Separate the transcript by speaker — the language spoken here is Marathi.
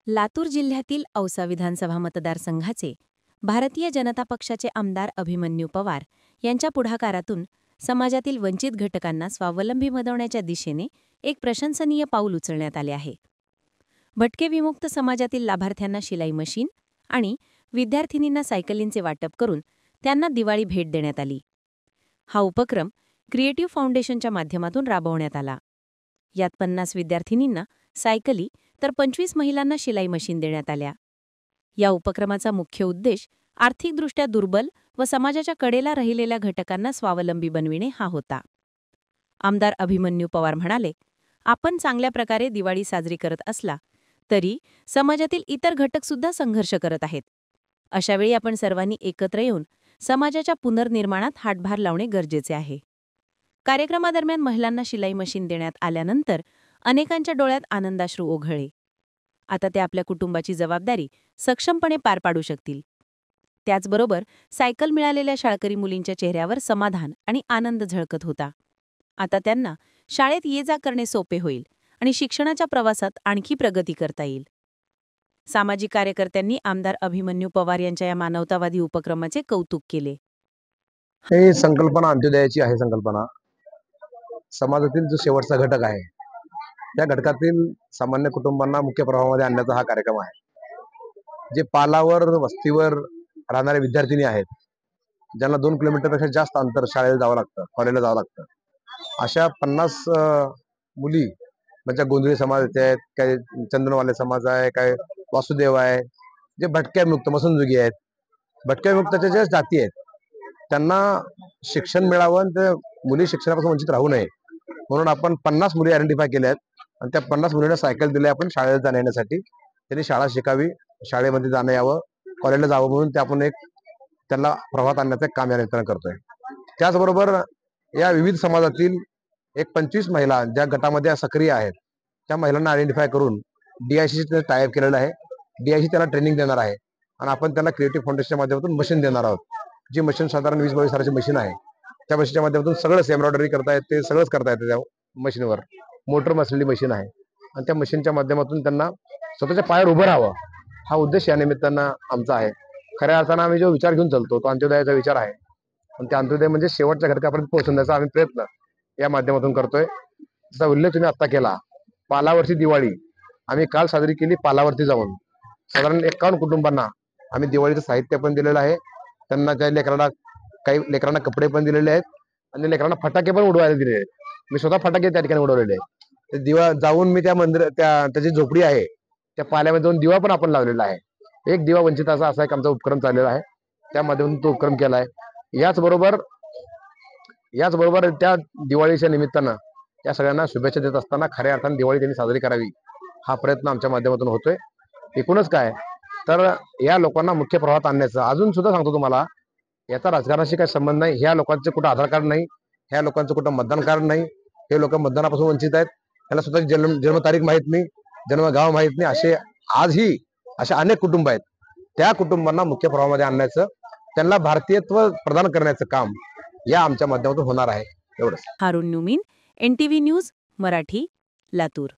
Speaker 1: लातूर जिल्ह्यातील औसा विधानसभा मतदारसंघाचे भारतीय जनता पक्षाचे आमदार अभिमन्यू पवार यांच्या पुढाकारातून समाजातील वंचित घटकांना स्वावलंबी बनवण्याच्या दिशेने एक प्रशंसनीय पाऊल उचलण्यात आले आहे. भटके विमुक्त समाजातील लाभार्थ्यांना शिलाई मशीन आणि विद्यार्थिनींना सायकलींचे वाटप करून त्यांना दिवाळी भेट देण्यात आली. हा उपक्रम क्रिएटिव्ह फाउंडेशनच्या माध्यमातून राबवण्यात आला. यात 50 विद्यार्थिनींना सायकली तर 25 महिलांना शिलाई मशीन देण्यात आल्या. या उपक्रमाचा मुख्य उद्देश आर्थिकदृष्ट्या दुर्बल व समाजाच्या कडेला राहिलेल्या घटकांना स्वावलंबी बनविणे हा होता. आमदार अभिमन्यू पवार म्हणाले, आपण चांगल्या प्रकारे दिवाळी साजरी करत असला तरी समाजातील इतर घटकसुद्धा संघर्ष करत आहेत. अशावेळी आपण सर्वांनी एकत्र येऊन समाजाच्या पुनर्निर्माणात हातभार लावणे गरजेचे आहे. कार्यक्रमादरम्यान महिलांना शिलाई मशीन देण्यात आल्यानंतर अनेकांच्या डोळ्यात आनंदाश्रू ओघळले. आता ते आपल्या कुटुंबाची जबाबदारी सक्षमपणे पार पाडू शकतील. त्याचबरोबर सायकल मिळालेल्या शाळकरी मुलींच्या चेहऱ्यावर समाधान आणि आनंद झळकत होता. आता त्यांना शाळेत ये-जा करणे सोपे होईल आणि शिक्षणाच्या प्रवासात आणखी प्रगती करता येईल. सामाजिक कार्यकर्त्यांनी आमदार अभिमन्यू पवार यांच्या या मानवतावादी उपक्रमाचे कौतुक केले.
Speaker 2: ही संकल्पना अंत्योदयाची आहे. संकल्पना समाजातील जो शेवटचा घटक आहे त्या घटकातील सामान्य कुटुंबांना मुख्य प्रवाहामध्ये आणण्याचा हा कार्यक्रम आहे. जे पालावर वस्तीवर राहणारे विद्यार्थिनी आहेत, ज्यांना 2 किलोमीटरपेक्षा जास्त अंतर शाळेला जावं लागतं, कॉलेजला जावं लागतं, अशा 50 मुली म्हणजे गोंधळी समाजाचे आहेत, काही चंदनवाले समाज आहे, काही वासुदेव आहे, जे भटक्यामुक्त मसनजुगी आहेत, भटक्यामुक्ताच्या ज्या जाती आहेत त्यांना शिक्षण मिळावं आणि त्या मुली शिक्षणापासून वंचित राहू नये म्हणून आपण 50 मुली आयडेंटिफाय केल्या आहेत आणि त्या 50 मुलींना सायकल दिल्या आपण शाळेला जाण्या येण्यासाठी. त्यांनी शाळा शिकावी, शाळेमध्ये जाणं यावं, कॉलेजला जावं म्हणून ते आपण एक त्यांना प्रवाहात आणण्याचं काम या निमित्तानं करतोय. त्याचबरोबर या विविध समाजातील एक 25 महिला ज्या गटामध्ये सक्रिय आहेत त्या महिलांना आयडेंटिफाय करून DIC टायअप केलेलं आहे. DIC त्याला ट्रेनिंग देणार आहे आणि आपण त्यांना क्रिएटिव्ह फाउंडेशनच्या माध्यमातून मशीन देणार आहोत. जी मशीन साधारण 20-22 हजाराची मशीन आहे. त्या मशीनच्या माध्यमातून सगळंच एम्ब्रॉयडरी करता येते, सगळंच करता येते. त्या मशीनवर मोटर बसलेली मशीन आहे आणि त्या मशीनच्या माध्यमातून त्यांना स्वतःच्या पायावर उभं राहावं हा उद्देश या निमित्तानं आमचा आहे. खऱ्या अर्थानं आम्ही जो विचार घेऊन चालतो तो अंत्योदयाचा विचार आहे. पण त्या अंत्योदय म्हणजे शेवटच्या घटकापर्यंत पोहोचवण्याचा आम्ही प्रयत्न या माध्यमातून करतोय. जसा उल्लेख तुम्ही आत्ता केला, पालावरची दिवाळी आम्ही काल साजरी केली. पालावरती जाऊन साधारण 51 कुटुंबांना आम्ही दिवाळीचं साहित्य पण दिलेलं आहे. त्यांना काही लेकरांना कपडे पण दिलेले आहेत आणि लेकरांना फटाके पण उडवायला दिलेले आहेत. मी स्वतः फटाके त्या ठिकाणी उडवलेले आहे. दिवा जाऊन मी त्या त्याची झोपडी आहे त्या पाल्यामध्ये जाऊन दिवा पण आपण लावलेला आहे. एक दिवा वंचिताचा असा एक आमचा उपक्रम चाललेला आहे. त्या माध्यमातून तो उपक्रम केला आहे. याचबरोबर त्या दिवाळीच्या निमित्तानं या सगळ्यांना शुभेच्छा देत असताना खऱ्या अर्थाने दिवाळी त्यांनी साजरी करावी हा प्रयत्न आमच्या माध्यमातून होतोय. एकूणच काय तर या लोकांना मुख्य प्रवाहात आणण्याचं, अजून सुद्धा सांगतो तुम्हाला, याचा राजकारणाशी काही संबंध नाही. ह्या लोकांचे कुठं आधार कार्ड नाही, ह्या लोकांचं कुठं मतदान कार्ड नाही, हे लोक मतदानापासून वंचित आहेत. त्यांना स्वतःची जन्मतारीख माहीत नाही, जन्मगाव माहीत नाही. असे आजही अशा अनेक कुटुंब आहेत. त्या कुटुंबांना मुख्य प्रवाहामध्ये आणण्याचं, त्यांना भारतीयत्व प्रदान करण्याचं काम या आमच्या माध्यमातून होणार आहे. एवढंच.
Speaker 1: हारून न्यूमीन, NTV न्यूज मराठी, लातूर.